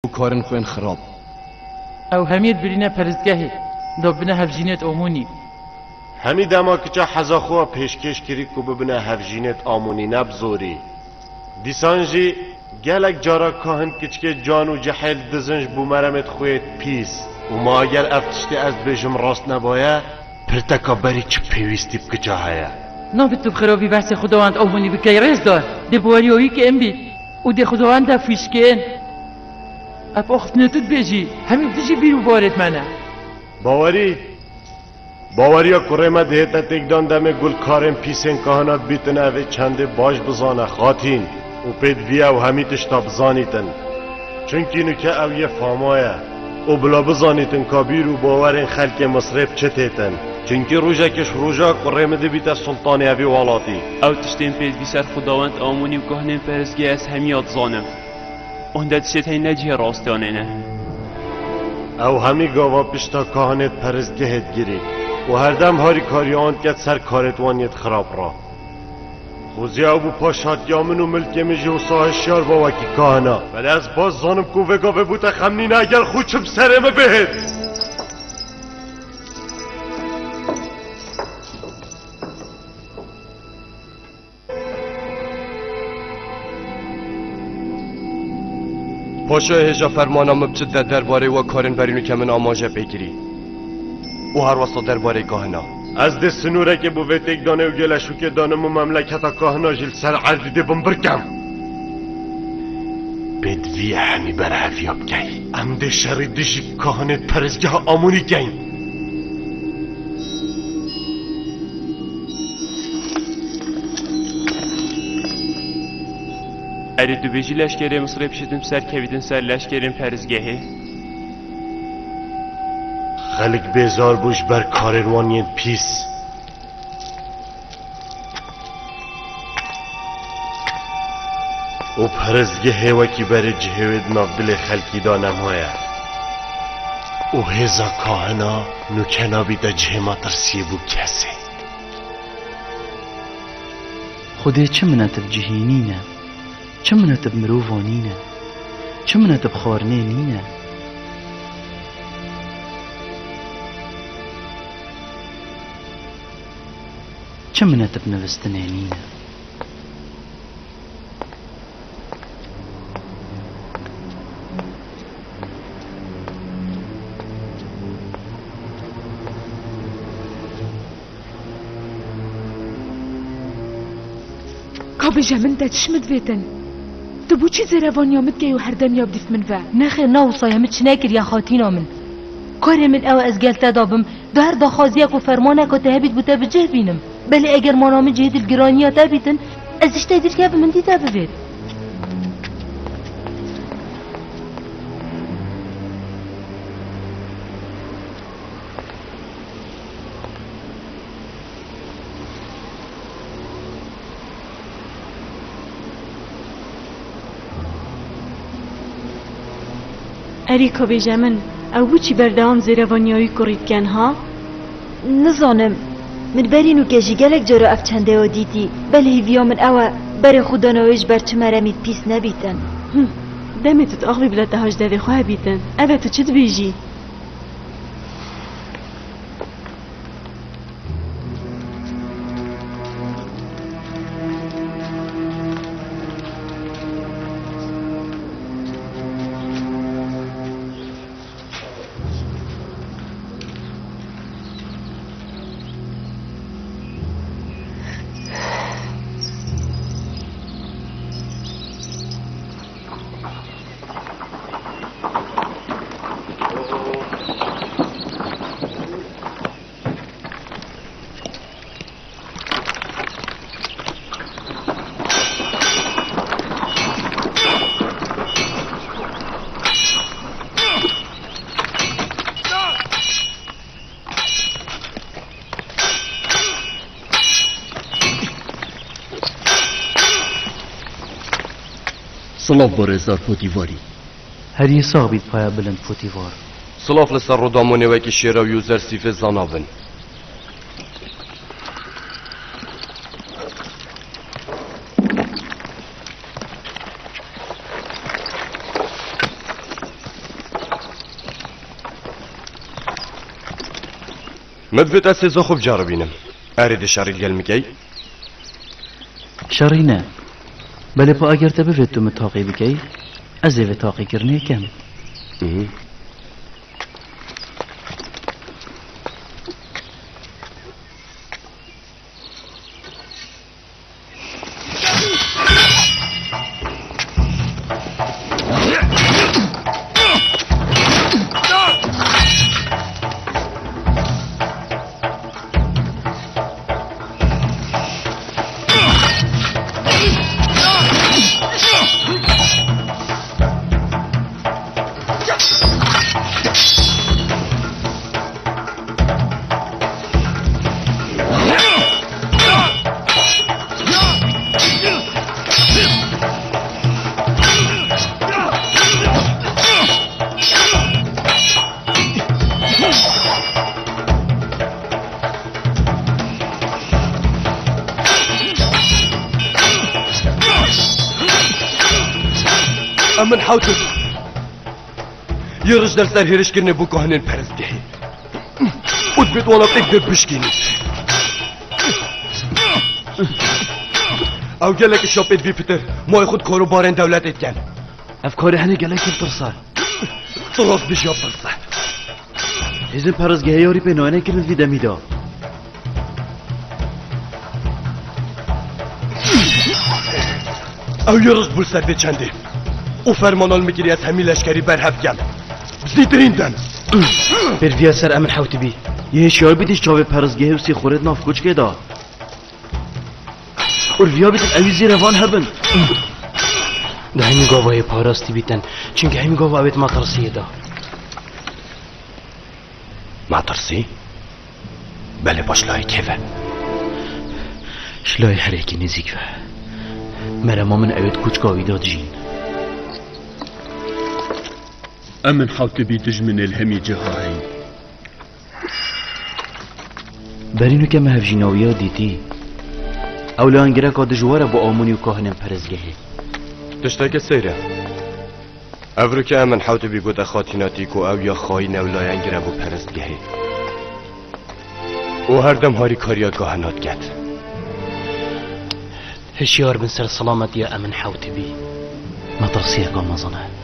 کارن خوین خراب او همید برینه پرستگاهی دو بنه هفجینت آمونی همی دما کچا حزا خواه پیشکش کری که ببنه هفجینت آمونی نبزوری دیسانجی گلک جارا کهن کچکه جان و جحیل دزنج بو مرمت خویت پیس و ما اگر افتشتی از بجم راست نبایه پرتکا بری چه پیوستی بکجا هیا نابد تو بخرابی بحث خداوند آمونی بکی رز دار ده بواریوی که ام بید و ده خداوند ده فیشکن اب اخت نتود بیجی همین دیجی بیرو بارد منه باوریا کرما دهتا تکدان دمه گل کارم پیسن کهانات بیتن اوه چنده باش بزانه خاتین و پید ویا و همیتش تا بزانیتن چونکی نکه او یه فامایه و بلا بزانیتن کابیر و باورین خلق مصرف چتیتن چونکی روژه کش روژه کرما ده بیت سلطانی اوی والاتی او تشتین پید بیسر خداوند آمونی و گهنین پرزگی از همیات زانم اونده تشتید هی نجیه راستانه نه او همی گاوا پشتا کهانت پرزگهت گیری و هر دم هاری کاریان کت سر کارت وانیت خراب را خوزی او بو پاشات یامن و ملکی مجی و ساهشیار با وکی کهانا ولی از باز زانم کو وگاوه بوتا خمنین اگر خوچم سرم بهت پاشا هجا فرمانم بچد درباره و کارن برینو که من آماجه بگیری و هر واسه درباره کهنا از ده سنوره که بو ویتک دانه و گلشو که دانم و مملکتا کهنا جل سر عردی ده بمبرکم بدوی همی بر هفیاب گی ام ده شریدشی کهانت پرزگه آمونی گی اری دو بیجی لشکری مصر پیشتیم سر کویدن سر لشکرین پرزگاهی خلق بیزار بوش بر کارروانین پیس و پرزگه وکی بر جهوید ناف دل خلقی دانم هایا و هزا کاهنا نوکنا بیده جهما ترسیه بو کسی خودی چه مناتب جهینینه چه مناتب مروفانینه چه مناتب خارنینینه چه مناتب نوستنینینه کابجا من دا تشمد بيتن تبو چی زرفان یامد گی و هر دم یاب دیف من و نخیر ناوصا همت شناکر یا خاتینا من کار من او از گلتا دابم دو هر داخازیک و فرمانک و تهبید بوده بجه بینم بلی اگر مانام جهد الگرانیات بیتن از اشتا دیر که من دیده ببید اریکا بیجا من او بو چی بردام زیروانیایی کرید کن ها؟ نزانم من برینو که جیگلک جارو افچنده و دیدی بله هیویا من اوه بر خدا نویش بر چه مرمید پیس نبیتن دمتت اغوی بلا تهاج داده خواه بیتن اوه تو چت بیجی؟ صلاف باره زار پوتیواری هر یه ساق بید پایا بلند پوتیوار صلاف لسر رو دامونه وکی شیره و یوزر سیف زنابن مدفت اسیزا خوب جارو بینم ارید شریل گل میگی؟ شەڕی نە بەلێ پۆ ئەگەر ببێت تو متاقی بکەی ئەزێوێ تاقیکردنێکم من حوتك يرج در سر هرش كرني بو كهنن پرستگاهی وتبيت وانا بتقدر بشكيني او قالك الشوبيت بي بيتر ما ياخد كارو بارين دولت اتكن افکاری هنه گلک ترسا طراز بجاب ترسا هزن پرستگاهی یاری به نوانه کرد ویده میدا او يرج بول سرده چنده او فرمانال میگیری از همین لشکری برهف گم زیدریندن برویا سر امن حوت بی یه شیار بیدیش چاوه پرزگه و سی خورد ناف کچ که دا ارویا بیتن اویزی روان هبن ده همی گاوه پاراستی بیتن چونکه همی گاوه اوید مطرسیه دا مطرسی؟ بله باش لای کیفه شلای حریکی نزیک و مرما من اوید کچ گاوی داد جین أمن حوتبي تجمن الهمي جهاهين برینو که مهفجیناویا دیتی اولا انگره که دجواره با آمونی و کاهنم پرزگهی تشتاك السيرة أفرك أمن حوت بيقود خاتيناتيكو أو يا خاين أو لا ينقربو پرستگهي و هر دم هاری کاریا گاهنات گد هشیار بن سر سلامت یا امن حوت بی مطرسیه قامزانه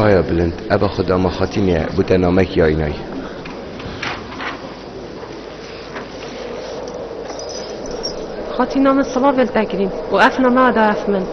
پایا بلند ابا خدا ما خاتینه بوده نامک یا اینای خاتینا من صلاة بالتقريب وقفنا ما دا أفمن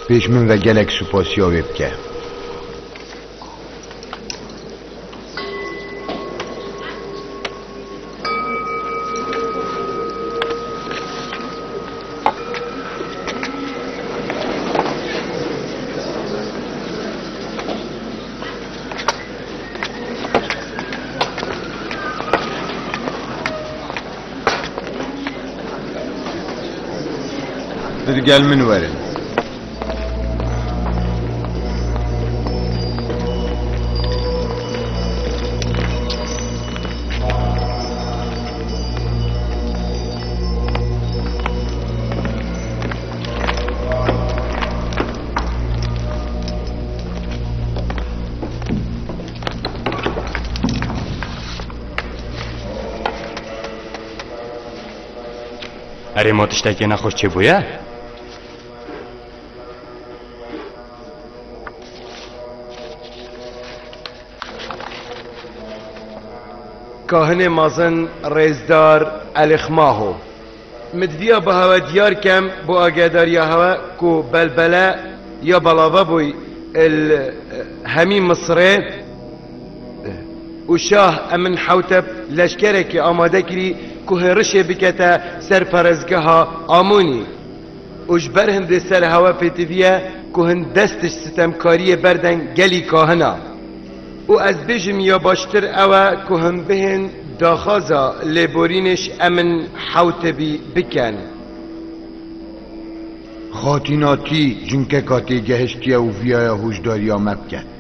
پیش من و گلک سپاسیاوی بکه درگل من ورن اره ما تشتکی نخوش چه بویه؟ کاهن مازن رزدار الخماهو مدویا به هوا دیار کم با آگهداری هوا کو بلبله یا بلاوه بوی همین مصره و شاه امن حوتب لشکره که آماده کری که هرشه بکته سر پرزگه ها آمونی اجبر هند سر هوا پیتویه که هند دستش ستمکاری بردن گلی کاهنا و از بجم یا باشتر اوه که هم بهن داخازا لبورینش امن حوتبی بکن خاتیناتی جنکه کاتی گهشتیه و ویای هوشداری آمد کرد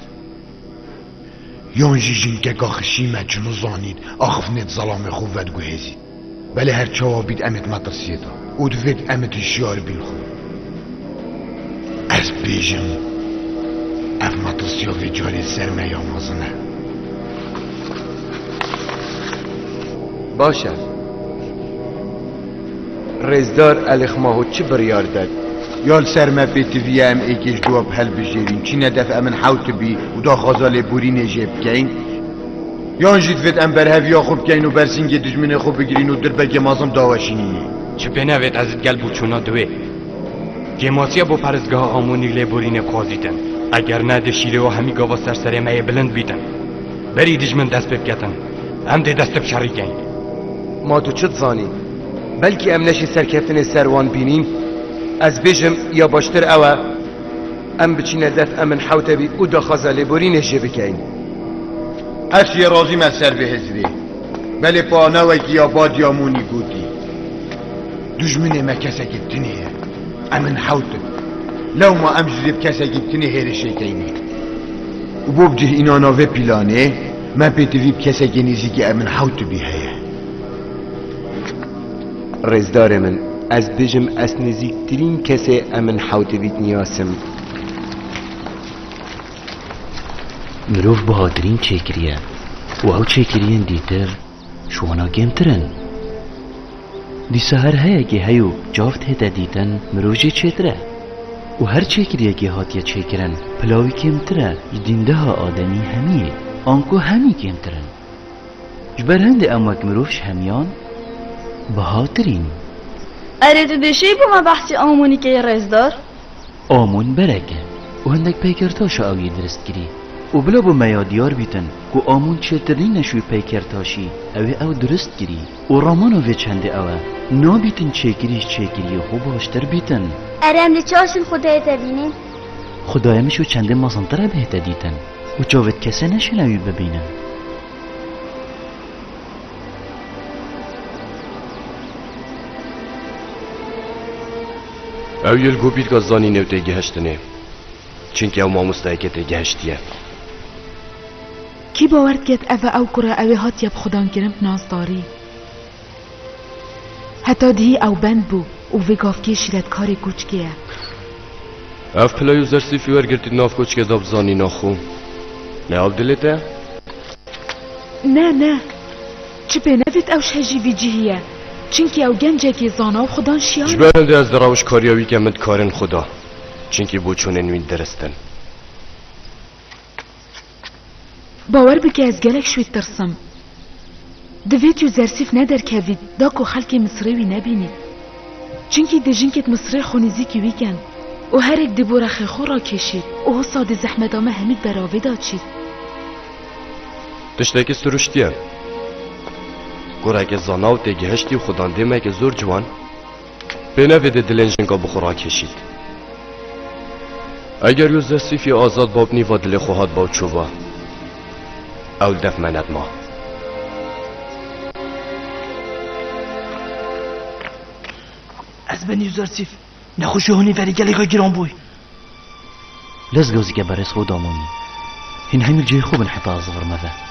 یانجی جنکه کاخشیمه چنو زانید آخفنت ظلام خوبت گوهزید بله هر چوابید امت مطرسیه دا او دوید امت شیار بیلخو از بیجم اف مطرسیه و جاری سرمه یا مازنه باشه رزدار الخماهو چی بریار داد؟ یال سرمه بیتویه ام ایکش دواب حل بجیرین چی ندف امن حوت بی و دا خازال بوری نجیب کین یان جید فید ام بر هفیا خوب کین و برسینگ دجمن خوب بگیرین و در بگه مازم داوشینی چه بنوید از گل بوچونا دوه گماسیا با پرزگاه آمونی لبورین قاضیتن اگر نه دشیره و همی گاوا سرسره مای بلند بیتن بری دجمن دست ببکتن هم ده دست بشریکین ما تو چت زانی بلکه ام نشی سرکفتن سروان بینیم از بیجم یا باشتر اوه ام بچینه دف امن حوتبی او دا خازاله بورین جبکین اشی رازی من سر به هزری بله پانوی که یا باد یا مونی گودی دجمن ما کسا گبتنی هر امن حوتب لو ما ام جزیب کسا گبتنی هر شیکینی و بوبجه اینانا و پیلانه من پیتویب کسا گنیزی که امن حوتبی هیه رزدار من از بجم از نزیکترین کسی امن حوتبیت نیاسم مروف بهادرین چیکریه و او چیکرین دیتر شوانا گمترن دی سهر هیا که هیو جافت هتا دیتن مروجی چیتره و هر چیکریه که هاتیا چیکرن پلاوی کمتره یدینده ها آدمی همیه آنکو همی کمترن جبر هنده اموک مروفش همیان بهادرین اره تو دشی با ما بحثی آمونی که رزدار آمون برکه و هندک پیکرتاشا اوی درست کری و بلا با میادیار بیتن که آمون چلترین نشوی پیکرتاشی او درست کری و رامانو وی چنده اوه نابیتن چیکریش چیکری خوب باشتر بیتن اره هم چاشن خدای تبینین خدایمشو چنده مازنتره بهتا دیتن و چاوت کسه نشنوی ببینن او یلگو بیت که زانی نو تیگه هشتنه چونکه او ماموستایی که تیگه هشتیه کی باورد کت او کرا اوی هات یب خودان گرم نازداری حتی دهی او بند بو و وگافکی شیرت کاری کوچکیه اف پلایو زرسی فیور گرتید ناف کوچکه داب زانی ناخو نه آب دلته؟ نه چه بنوید او شجی وی جهیه چونکه او گنجه که زانا و خودان شیانه جبرنده از دراوش کاریاوی که مد کارن خدا چونکه بو چون انوین درستن باور بکه از گلک شوی ترسم دوید یو زرسیف ندر کوید داکو خلک مصری وی نبینید چونکه دجنکت مصری خونیزی که ویکن و هر یک دبور خیخو را کشید و ساده زحمت آمه همید براوی داد چید تشتاکی سروشتیه گوره اگه زاناو تیگه هشتی و خودان دیمه که زور جوان بنویده دلنجنگا بخورا کشید اگر یو زرسیفی آزاد بابنی و دل خوهاد باو چوبا اول دف مند ما از بنی زرسیف نخوشی هونی وری گلیگا گران بوی لزگوزی که برس خود آمونی هین همیل جای خوب انحطا صغر مذا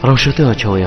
روشته ها چاوی